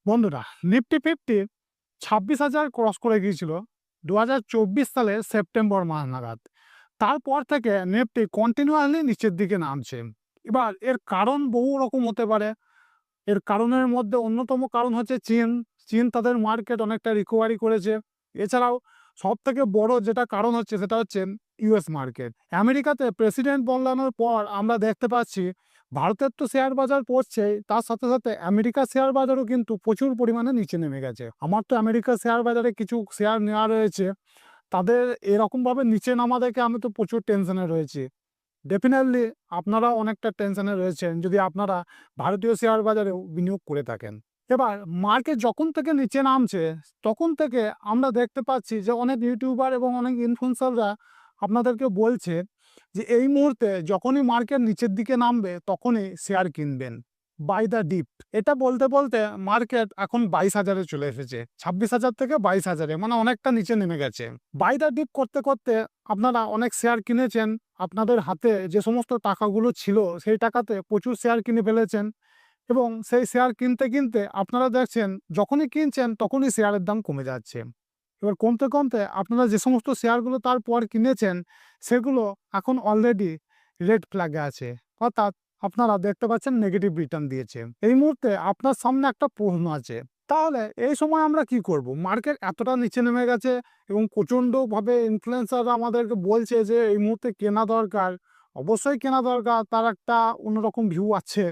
বন্ধুরা, Nifty fifty 26,000 cross করে গিয়েছিল 2024 সালের সেপ্টেম্বর মাস নাগাদ। তারপর থেকে নিফটি কন্টিনিউয়াসলি নিচের দিকে নামছে। এবার এর কারণ বহু রকম হতে পারে। এর কারণের মধ্যে অন্যতম কারণ হচ্ছে চীন। চীন তাদের মার্কেট অনেকটা রিকভারি করেছে। এছাড়াও সব থেকে বড় যেটা কারণ হচ্ছে সেটা হচ্ছে ইউএস মার্কেট। আমেরিকাতে প্রেসিডেন্ট বদলানোর পর আমরা দেখতে পাচ্ছি ভারতের তো শেয়ার বাজার পড়ছেই, তার সাথে সাথে আমেরিকার শেয়ার বাজারও কিন্তু প্রচুর পরিমাণে নিচে নেমে গেছে। আমার তো আমেরিকার শেয়ার বাজারে কিছু শেয়ার নেওয়া রয়েছে, তাদের এরকমভাবে নিচে নামা দেখে আমি তো প্রচুর টেনশনে রয়েছি। ডেফিনেটলি আপনারাও অনেকটা টেনশনে রয়েছেন যদি আপনারা ভারতীয় শেয়ার বাজারেও বিনিয়োগ করে থাকেন। এবার মার্কেট যখন থেকে নিচে নামছে তখন থেকে আমরা দেখতে পাচ্ছি যে অনেক ইউটিউবার এবং অনেক ইনফ্লুয়েন্সাররা আপনাদেরকে বলছে যে এই মুহূর্তে যখনই মার্কেট নিচের দিকে নামবে তখনই শেয়ার কিনবেন, বাই দ্য ডিপ। এটা বলতে বলতে মার্কেট এখন 22,000-এ চলে এসেছে। 26,000 থেকে 22,000-এ, মানে অনেকটা নিচে নেমে গেছে। বাই দ্য ডিপ করতে করতে আপনারা অনেক শেয়ার কিনেছেন। আপনাদের হাতে যে সমস্ত টাকাগুলো ছিল সেই টাকাতে প্রচুর শেয়ার কিনে ফেলেছেন এবং সেই শেয়ার কিনতে কিনতে আপনারা দেখছেন যখনই কিনছেন তখনই শেয়ারের দাম কমে যাচ্ছে। এবার কমতে কমতে আপনারা যে সমস্ত শেয়ারগুলো তারপর কিনেছেন সেগুলো এখন অলরেডি রেড ফ্ল্যাগে আছে, অর্থাৎ আপনারা দেখতে পাচ্ছেন নেগেটিভ রিটার্ন দিয়েছে। এই মুহূর্তে আপনার সামনে একটা প্রশ্ন আছে, তাহলে এই সময় আমরা কি করব? মার্কেট এতটা নিচে নেমে গেছে এবং প্রচণ্ডভাবে ইনফ্লুয়েন্সাররা আমাদেরকে বলছে যে এই মুহূর্তে কেনা দরকার। অবশ্যই কেনা দরকার, তার একটা অন্যরকম ভিউ আছে।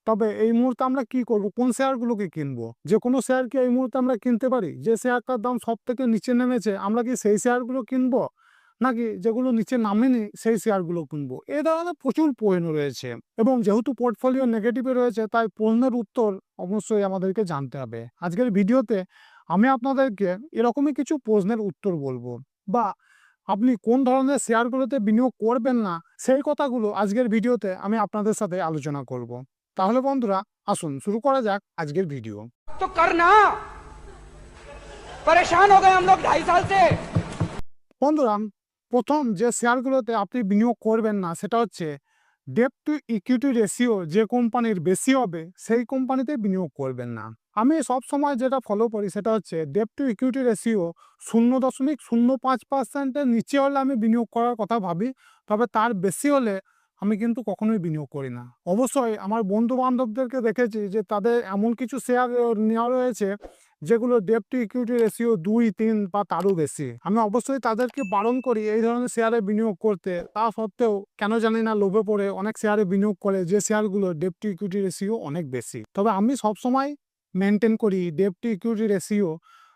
তবে এই মুহূর্তে আমরা কি করব? কোন শেয়ারগুলোকে কিনবো? যে কোনো শেয়ার কি এই মুহূর্তে আমরা কিনতে পারি? যে শেয়ারটার দাম সব থেকে নিচে নেমেছে আমরা কি সেই শেয়ারগুলো কিনবো, নাকি যেগুলো নিচে নামেনি সেই শেয়ারগুলো কিনবো? এ ধরনের প্রচুর প্রশ্ন রয়েছে এবং যেহেতু পোর্টফোলিও নেগেটিভে রয়েছে তাই প্রশ্নের উত্তর অবশ্যই আমাদেরকে জানতে হবে। আজকের ভিডিওতে আমি আপনাদেরকে এরকমই কিছু প্রশ্নের উত্তর বলবো, বা আপনি কোন ধরনের শেয়ারগুলোতে বিনিয়োগ করবেন না সেই কথাগুলো আজকের ভিডিওতে আমি আপনাদের সাথে আলোচনা করব। তাহলে বন্ধুরা, আসুন শুরু করা যাক আজকের ভিডিও। तो करना परेशान हो गए हम लोग 2.5 साल से। বন্ধুরা, প্রথম যে শেয়ারগুলোতে আপনি বিনিয়োগ করবেন না সেটা হচ্ছে ডেট টু ইকুইটি রেশিও যে কোম্পানির বেশি হবে সেই কোম্পানিতে বিনিয়োগ করবেন না। আমি সব সময় যেটা ফলো করি সেটা হচ্ছে ডেট টু ইকুইটি রেশিও 0.05%-এর নিচে হলে আমি বিনিয়োগ করার কথা ভাবি, তবে তার বেশি হলে আমি কিন্তু কখনোই বিনিয়োগ করি না। অবশ্যই আমার বন্ধু বান্ধবদেরকে দেখেছি যে তাদের এমন কিছু শেয়ার নেওয়া রয়েছে যেগুলো ডেট টু ইকুইটি রেশিও 2-3 বা তারও বেশি। আমি অবশ্যই তাদেরকে বারণ করি এই ধরনের শেয়ারে বিনিয়োগ করতে। তা সত্ত্বেও কেন জানি না লোভে পড়ে অনেক শেয়ারে বিনিয়োগ করে যে শেয়ারগুলো ডেট টু ইকুইটি রেশিও অনেক বেশি। তবে আমি সবসময় মেনটেন করি ডেট টু ইকুইটি রেশিও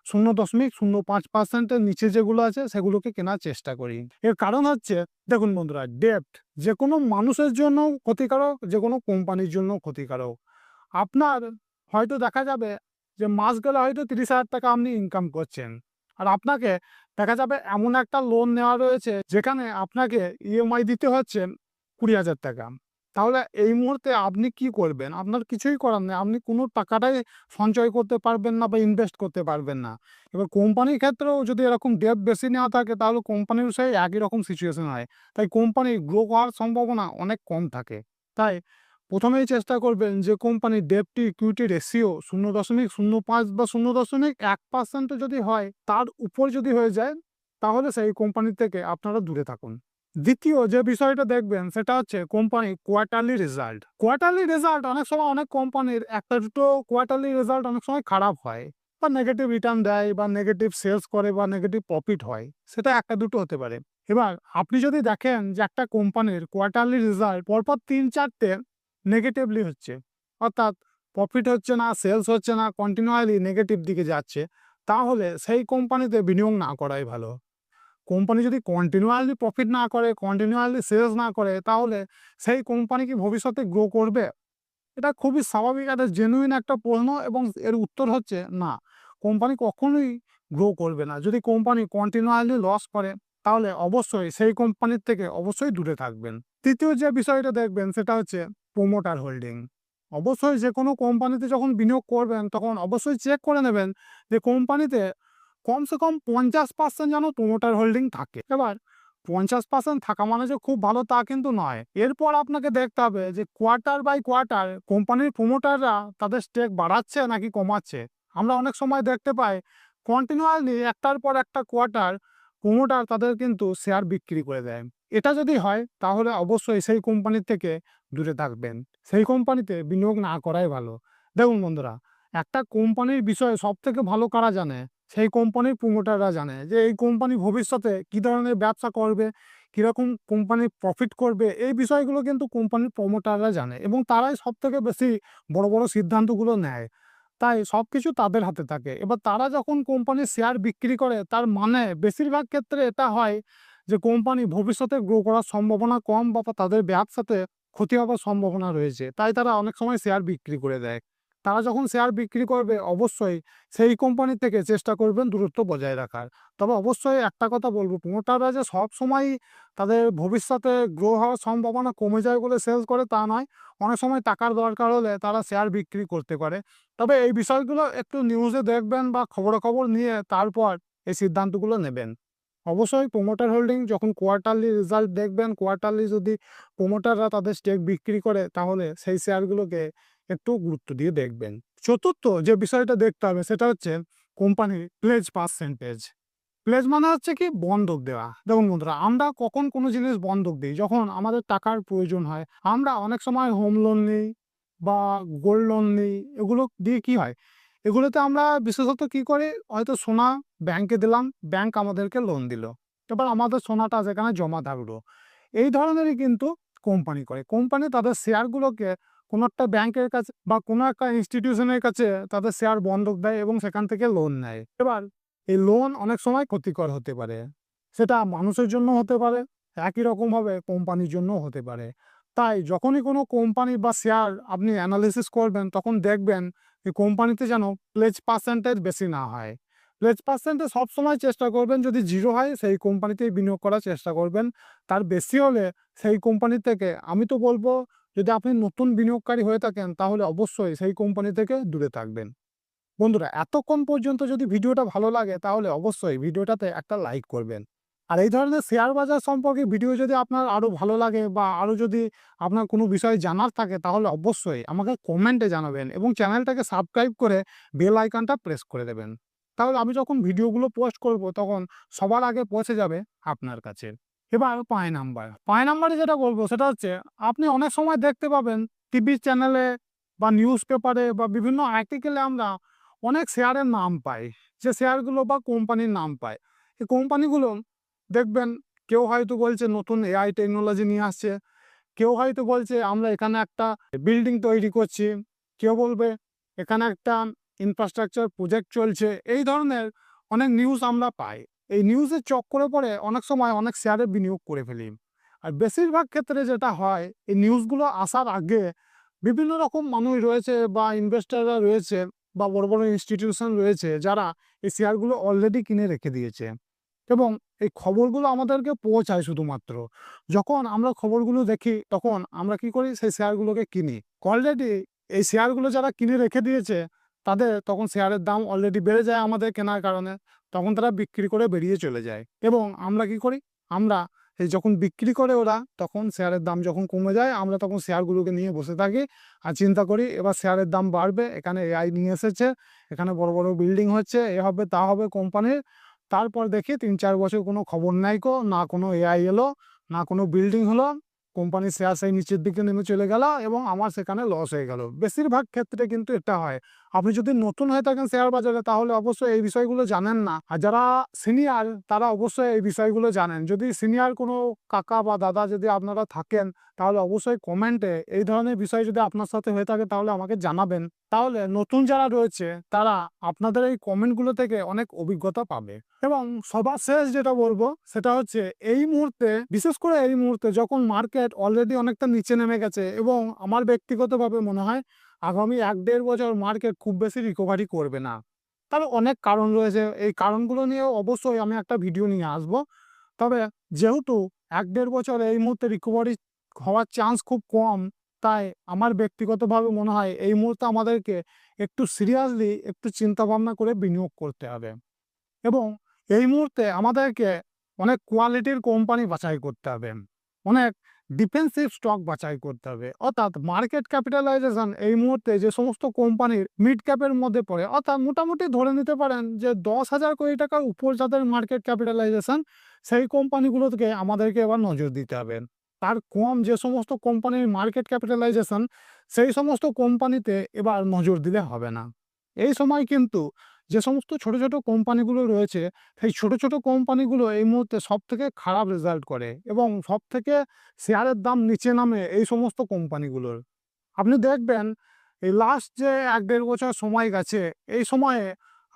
0.05%-এর নিচে যেগুলো আছে সেগুলোকে কেনার চেষ্টা করি। এর কারণ হচ্ছে, দেখুন বন্ধুরা, ডেট যে কোনো মানুষের জন্য ক্ষতিকারক, যে কোনো কোম্পানির জন্য ক্ষতিকারক। আপনার হয়তো দেখা যাবে যে মাস গেলে হয়তো 30,000 টাকা আপনি ইনকাম করছেন, আর আপনাকে দেখা যাবে এমন একটা লোন নেওয়া রয়েছে যেখানে আপনাকে ইএমআই দিতে হচ্ছে 20,000 টাকা। তাহলে এই মুহূর্তে আপনি কি করবেন? আপনার কিছুই করার নেই, আপনি কোনো টাকাটাই সঞ্চয় করতে পারবেন না বা ইনভেস্ট করতে পারবেন না। এবার কোম্পানির ক্ষেত্রেও যদি এরকম ডেট বেশি নেওয়া থাকে তাহলে কোম্পানির সেই একই রকম সিচুয়েশন হয়, তাই কোম্পানির গ্রো হওয়ার সম্ভাবনা অনেক কম থাকে। তাই প্রথমেই চেষ্টা করবেন যে কোম্পানির ডেট টু ইকুইটি রেশিও 0.05 বা 0.1% যদি হয়, তার উপর যদি হয়ে যায় তাহলে সেই কোম্পানি থেকে আপনারা দূরে থাকুন। দ্বিতীয় যে বিষয়টা দেখবেন সেটা হচ্ছে কোম্পানির কোয়ার্টারলি রেজাল্ট। কোয়ার্টারলি রেজাল্ট অনেক সময় অনেক কোম্পানির একটা দুটো কোয়ার্টারলি রেজাল্ট অনেক সময় খারাপ হয়, বা নেগেটিভ রিটার্ন দেয়, বা নেগেটিভ সেলস করে, বা নেগেটিভ প্রফিট হয়, সেটা একটা দুটো হতে পারে। এবার আপনি যদি দেখেন যে একটা কোম্পানির কোয়ার্টারলি রেজাল্ট পরপর 3-4টে নেগেটিভলি হচ্ছে, অর্থাৎ প্রফিট হচ্ছে না, সেলস হচ্ছে না, কন্টিনিউয়াসলি নেগেটিভ দিকে যাচ্ছে, তাহলে সেই কোম্পানিতে বিনিয়োগ না করাই ভালো। কোম্পানি যদি কন্টিনিউয়াসলি প্রফিট না করে, কন্টিনিউয়াসলি সেলস না করে, তাহলে সেই কোম্পানি কি ভবিষ্যতে গ্রো করবে? এটা খুবই স্বাভাবিক, একটা জেনুইন একটা প্রশ্ন, এবং এর উত্তর হচ্ছে না, কোম্পানি কখনোই গ্রো করবে না। যদি কোম্পানি কন্টিনিউয়াসলি লস করে তাহলে অবশ্যই সেই কোম্পানির থেকে অবশ্যই দূরে থাকবেন। তৃতীয় যে বিষয়টা দেখবেন সেটা হচ্ছে প্রোমোটার হোল্ডিং। অবশ্যই যে কোনো কোম্পানিতে যখন বিনিয়োগ করবেন তখন অবশ্যই চেক করে নেবেন যে কোম্পানিতে কমসে কম 50% যেন প্রোমোটার হোল্ডিং থাকে। এবার 50% থাকা মানে যে খুব ভালো তা কিন্তু নয়। এরপর আপনাকে দেখতে হবে যে কোয়ার্টার বাই কোয়ার্টার কোম্পানির প্রোমোটাররা তাদের স্টেক বাড়াচ্ছে নাকি কমাচ্ছে। আমরা অনেক সময় দেখতে পাই কন্টিনিউয়াসলি একটার পর একটা কোয়ার্টার প্রমোটার তাদের কিন্তু শেয়ার বিক্রি করে দেয়। এটা যদি হয় তাহলে অবশ্যই সেই কোম্পানি থেকে দূরে থাকবেন। সেই কোম্পানিতে বিনিয়োগ না করাই ভালো। দেখুন বন্ধুরা, একটা কোম্পানির বিষয়ে সবথেকে ভালো কারা জানে? সেই কোম্পানির প্রমোটাররা জানে যে এই কোম্পানি ভবিষ্যতে কী ধরনের ব্যবসা করবে, কীরকম কোম্পানি প্রফিট করবে, এই বিষয়গুলো কিন্তু কোম্পানির প্রমোটাররা জানে এবং তারাই সবথেকে বেশি বড়, বড় সিদ্ধান্তগুলো নেয়। তাই সবকিছু তাদের হাতে থাকে। এবার তারা যখন কোম্পানির শেয়ার বিক্রি করে তার মানে বেশিরভাগ ক্ষেত্রে এটা হয় যে কোম্পানি ভবিষ্যতে গ্রো করার সম্ভাবনা কম বা তাদের ব্যবসাতে ক্ষতি হওয়ার সম্ভাবনা রয়েছে। তাই তারা অনেক সময় শেয়ার বিক্রি করে দেয়। তারা যখন শেয়ার বিক্রি করবে অবশ্যই সেই কোম্পানি থেকে চেষ্টা করবেন দূরত্ব বজায় রাখার। তবে অবশ্যই একটা কথা বলব, প্রমোটাররা যে সবসময়ই তাদের ভবিষ্যতে গ্রো হওয়ার সম্ভাবনা কমে যায় বলে সেল করে তা নয়। অনেক সময় টাকার দরকার হলে তারা শেয়ার বিক্রি করতে পারে। তবে এই বিষয়গুলো একটু নিউজে দেখবেন বা খবরাখবর নিয়ে তারপর এই সিদ্ধান্তগুলো নেবেন। অবশ্যই প্রমোটার হোল্ডিং যখন কোয়ার্টারলি রেজাল্ট দেখবেন, কোয়ার্টারলি যদি প্রমোটাররা তাদের স্টেক বিক্রি করে তাহলে সেই শেয়ারগুলোকে একটু গুরুত্ব দিয়ে দেখবেন। চতুর্থ যে বিষয়টা দেখতে হবে সেটা হচ্ছে কোম্পানির প্লেজ পার্সেন্টেজ। প্লেজ মানে হচ্ছে কি বন্ধক দেওয়া। দেখুন বন্ধুরা, আমরা কখন কোনো জিনিস বন্ধক দিই? যখন আমাদের টাকার প্রয়োজন হয়। আমরা অনেক সময় হোম লোন নিই বা গোল্ড লোন নিই। এগুলো দিয়ে কি হয়? এগুলোতে আমরা বিশেষত কি করি? হয়তো সোনা ব্যাংকে দিলাম, ব্যাংক আমাদেরকে লোন দিল। এবার আমাদের সোনাটা সেখানে জমা থাকলো। এই ধরনেরই কিন্তু কোম্পানি করে। কোম্পানি তাদের শেয়ারগুলোকে কোনো একটা ব্যাংকের কাছে বা কোনো একটা ইনস্টিটিউশনের কাছে তাদের শেয়ার বন্ধক দেয় এবং সেখান থেকে লোন নেয়। এবার এই লোন অনেক সময় ক্ষতিকর হতে পারে। সেটা মানুষের জন্য হতে পারে, একই রকমভাবে কোম্পানির জন্যও হতে পারে। তাই যখনই কোনো কোম্পানি বা শেয়ার আপনি অ্যানালিসিস করবেন তখন দেখবেন এই কোম্পানিতে যেন প্লেজ পার্সেন্টেজ বেশি না হয়। প্লেজ পার্সেন্টেজ সবসময় চেষ্টা করবেন যদি 0 হয় সেই কোম্পানিতেই বিনিয়োগ করার চেষ্টা করবেন। তার বেশি হলে সেই কোম্পানি থেকে আমি তো বলব, যদি আপনি নতুন বিনিয়োগকারী হয়ে থাকেন তাহলে অবশ্যই সেই কোম্পানি থেকে দূরে থাকবেন। বন্ধুরা, এতক্ষণ পর্যন্ত যদি ভিডিওটা ভালো লাগে তাহলে অবশ্যই ভিডিওটাতে একটা লাইক করবেন। আর এই ধরনের শেয়ার বাজার সম্পর্কে ভিডিও যদি আপনার আরও ভালো লাগে বা আরও যদি আপনার কোনো বিষয় জানার থাকে তাহলে অবশ্যই আমাকে কমেন্টে জানাবেন এবং চ্যানেলটাকে সাবস্ক্রাইব করে বেল আইকনটা প্রেস করে দেবেন। তাহলে আমি যখন ভিডিওগুলো পোস্ট করব তখন সবার আগে পৌঁছে যাবে আপনার কাছে। এবার পাঁচ নাম্বার। 5 নাম্বারে যেটা বলব সেটা হচ্ছে আপনি অনেক সময় দেখতে পাবেন টিভি চ্যানেলে বা নিউজ পেপারে বা বিভিন্ন আর্টিকেলে আমরা অনেক শেয়ারের নাম পাই। যে শেয়ারগুলো বা কোম্পানির নাম পাই। এই কোম্পানিগুলো দেখবেন কেউ হয়তো বলছে নতুন এআই টেকনোলজি নিয়ে আসছে। কেউ হয়তো বলছে আমরা এখানে একটা বিল্ডিং তৈরি করছি। কেউ বলবে এখানে একটা ইনফ্রাস্ট্রাকচার প্রজেক্ট চলছে। এই ধরনের অনেক নিউজ আমরা পাই। এই নিউজের চক্করে পড়ে অনেক সময় অনেক শেয়ারে বিনিয়োগ করে ফেলি। আর বেশিরভাগ ক্ষেত্রে যেটা হয় এই নিউজগুলো আসার আগে বিভিন্ন রকম মানুষ রয়েছে বা ইনভেস্টররা রয়েছে বা বড়, বড় ইনস্টিটিউশন রয়েছে যারা এই শেয়ারগুলো অলরেডি কিনে রেখে দিয়েছে এবং এই খবরগুলো আমাদেরকে পৌঁছায় শুধুমাত্র। যখন আমরা খবরগুলো দেখি তখন আমরা কি করি? সেই শেয়ারগুলোকে কিনি। অলরেডি এই শেয়ারগুলো যারা কিনে রেখে দিয়েছে তাদের তখন শেয়ারের দাম অলরেডি বেড়ে যায় আমাদের কেনার কারণে। তখন তারা বিক্রি করে বেরিয়ে চলে যায় এবং আমরা কি করি? আমরা এই যখন বিক্রি করে ওরা তখন শেয়ারের দাম যখন কমে যায় আমরা তখন শেয়ারগুলোকে নিয়ে বসে থাকি আর চিন্তা করি এবার শেয়ারের দাম বাড়বে, এখানে এআই নিয়ে এসেছে, এখানে বড়, বড় বিল্ডিং হচ্ছে, এ হবে তা হবে কোম্পানির। তারপর দেখি ৩-৪ বছর কোনো খবর নাই কো, না কোনো এআই এলো, না কোনো বিল্ডিং হলো। কোম্পানির শেয়ার সেই নিচের দিকে নেমে চলে গেল এবং আমার সেখানে লস হয়ে গেল। বেশিরভাগ ক্ষেত্রে কিন্তু এটা হয়। আপনি যদি নতুন হয়ে থাকেন শেয়ার বাজারে তাহলে অবশ্যই এই বিষয়গুলো জানেন না। আর যারা সিনিয়র তারা অবশ্যই এই বিষয়গুলো জানেন। যদি সিনিয়র কোনো কাকা বা দাদা যদি আপনারা থাকেন তাহলে অবশ্যই কমেন্টে এই ধরনের বিষয় যদি আপনার সাথে হয়ে থাকে তাহলে আমাকে জানাবেন। তাহলে নতুন যারা রয়েছে তারা আপনাদের এই কমেন্টগুলো থেকে অনেক অভিজ্ঞতা পাবে। এবং সবার শেষ যেটা বলবো সেটা হচ্ছে এই মুহূর্তে, বিশেষ করে এই মুহূর্তে যখন মার্কেট অলরেডি অনেকটা নিচে নেমে গেছে এবং আমার ব্যক্তিগতভাবে মনে হয় আগামী ১-১.৫ বছর মার্কেট খুব বেশি রিকভারি করবে না। তার অনেক কারণ রয়েছে। এই কারণগুলো নিয়েও অবশ্যই আমি একটা ভিডিও নিয়ে আসবো। তবে যেহেতু ১-১.৫ বছর এই মুহূর্তে রিকভারি হওয়ার চান্স খুব কম, তাই আমার ব্যক্তিগতভাবে মনে হয় এই মুহূর্তে আমাদেরকে একটু সিরিয়াসলি একটু চিন্তাভাবনা করে বিনিয়োগ করতে হবে এবং এই মুহূর্তে আমাদেরকে অনেক কোয়ালিটির কোম্পানি বাছাই করতে হবে। অনেক ডিফেন্সিভ স্টক বাছাই করতে হবে। অর্থাৎ মার্কেট ক্যাপিটালাইজেশন এই মুহূর্তে যে সমস্ত কোম্পানির মিড ক্যাপের মধ্যে পড়ে, অর্থাৎ মোটামুটি ধরে নিতে পারেন যে 10,000 কোটি টাকার উপর যাদের মার্কেট ক্যাপিটালাইজেশন, সেই কোম্পানিগুলো থেকে আমাদেরকে এবার নজর দিতে হবে। তার কম যে সমস্ত কোম্পানির মার্কেট ক্যাপিটালাইজেশন, সেই সমস্ত কোম্পানিতে এবার নজর দিলে হবে না। এই সময় কিন্তু যে সমস্ত ছোট ছোট কোম্পানিগুলো রয়েছে, সেই ছোট ছোট কোম্পানিগুলো এই মুহূর্তে সব থেকে খারাপ রেজাল্ট করে এবং সব থেকে শেয়ারের দাম নিচে নামে এই সমস্ত কোম্পানিগুলোর। আপনি দেখবেন এই লাস্ট যে ১-১.৫ বছর সময় গেছে, এই সময়ে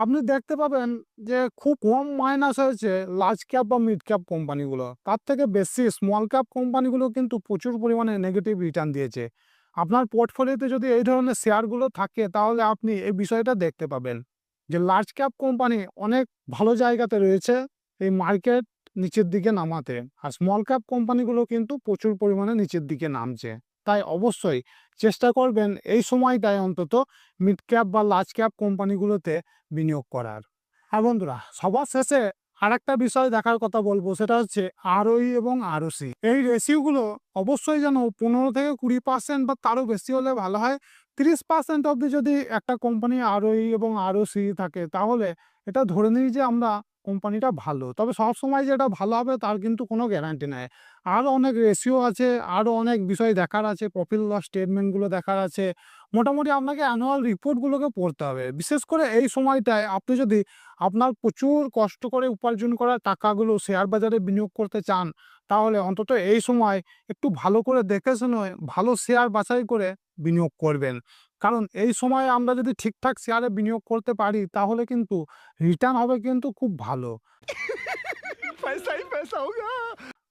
আপনি দেখতে পাবেন যে খুব কম মাইনাস হয়েছে লার্জ ক্যাপ বা মিড ক্যাপ কোম্পানিগুলো। তার থেকে বেশি স্মল ক্যাপ কোম্পানিগুলো কিন্তু প্রচুর পরিমাণে নেগেটিভ রিটার্ন দিয়েছে। আপনার পোর্টফোলিওতে যদি এই ধরনের শেয়ারগুলো থাকে, তাহলে আপনি এই বিষয়টা দেখতে পাবেন যে লার্জ ক্যাপ কোম্পানি অনেক ভালো জায়গাতে রয়েছে এই মার্কেট নিচের দিকে নামাতে, আর স্মল ক্যাপ কোম্পানিগুলো কিন্তু প্রচুর পরিমাণে নিচের দিকে নামছে। তাই অবশ্যই চেষ্টা করবেন এই সময়টায় অন্তত মিড ক্যাপ বা লার্জ ক্যাপ কোম্পানিগুলোতে বিনিয়োগ করার। আর বন্ধুরা, সবার শেষে আরেকটা বিষয় দেখার কথা বলবো, সেটা হচ্ছে আরওই এবং আরওসি। এই রেশিওগুলো অবশ্যই যেন 15 থেকে 20% বা তারও বেশি হলে ভালো হয়। 30% অবধি যদি একটা কোম্পানি আরওই এবং আরওসি থাকে, তাহলে এটা ধরে নিই যে আমরা কোম্পানিটা ভালো। তবে সবসময় যে এটা ভালো হবে তার কিন্তু কোনো গ্যারান্টি নাই। আরও অনেক রেশিও আছে, আরও অনেক বিষয় দেখার আছে, প্রফিট লস স্টেটমেন্টগুলো দেখার আছে। মোটামুটি আপনাকে অ্যানুয়াল রিপোর্টগুলোকে পড়তে হবে। বিশেষ করে এই সময়টায় আপনি যদি আপনার প্রচুর কষ্ট করে উপার্জন করা টাকাগুলো শেয়ার বাজারে বিনিয়োগ করতে চান, তাহলে অন্তত এই সময় একটু ভালো করে দেখে শুনে ভালো শেয়ার বাছাই করে বিনিয়োগ করবেন। কারণ এই সময়ে আমরা যদি ঠিকঠাক শেয়ারে বিনিয়োগ করতে পারি, তাহলে কিন্তু রিটার্ন হবে কিন্তু খুব ভালো। पैसा ही पैसा होगा।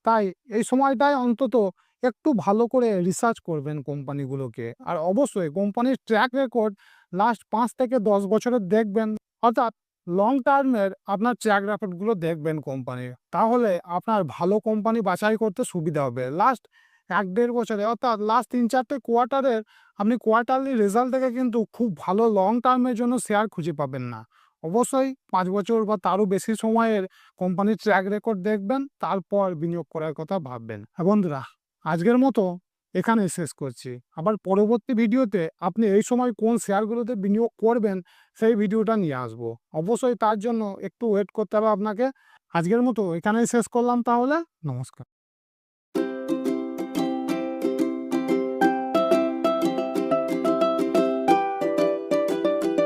তাই এই সময়টায় অন্তত একটু ভালো করে রিসার্চ করবেন কোম্পানিগুলোকে। আর অবশ্যই কোম্পানির ট্র্যাক রেকর্ড লাস্ট ৫ থেকে ১০ বছরের দেখবেন, অর্থাৎ লং টার্মের আপনার ট্র্যাক রেকর্ডগুলো দেখবেন কোম্পানির। তাহলে আপনার ভালো কোম্পানি বাছাই করতে সুবিধা হবে। লাস্ট ১-১.৫ বছরে, অর্থাৎ লাস্ট ৩-৪টে কোয়ার্টারের আপনি কোয়ার্টারলি রেজাল্ট থেকে কিন্তু খুব ভালো লং টার্মের জন্য শেয়ার খুঁজে পাবেন না। অবশ্যই ৫ বছর বা তারও বেশি সময়ের কোম্পানির ট্র্যাক রেকর্ড দেখবেন, তারপর বিনিয়োগ করার কথা ভাববেন। হ্যাঁ বন্ধুরা, আজকের মতো এখানেই শেষ করছি। আবার পরবর্তী ভিডিওতে আপনি এই সময় কোন শেয়ারগুলোতে বিনিয়োগ করবেন, সেই ভিডিওটা নিয়ে আসবো। অবশ্যই তার জন্য একটু ওয়েট করতে হবে আপনাকে। আজকের মতো এখানেই শেষ করলাম তাহলে। নমস্কার।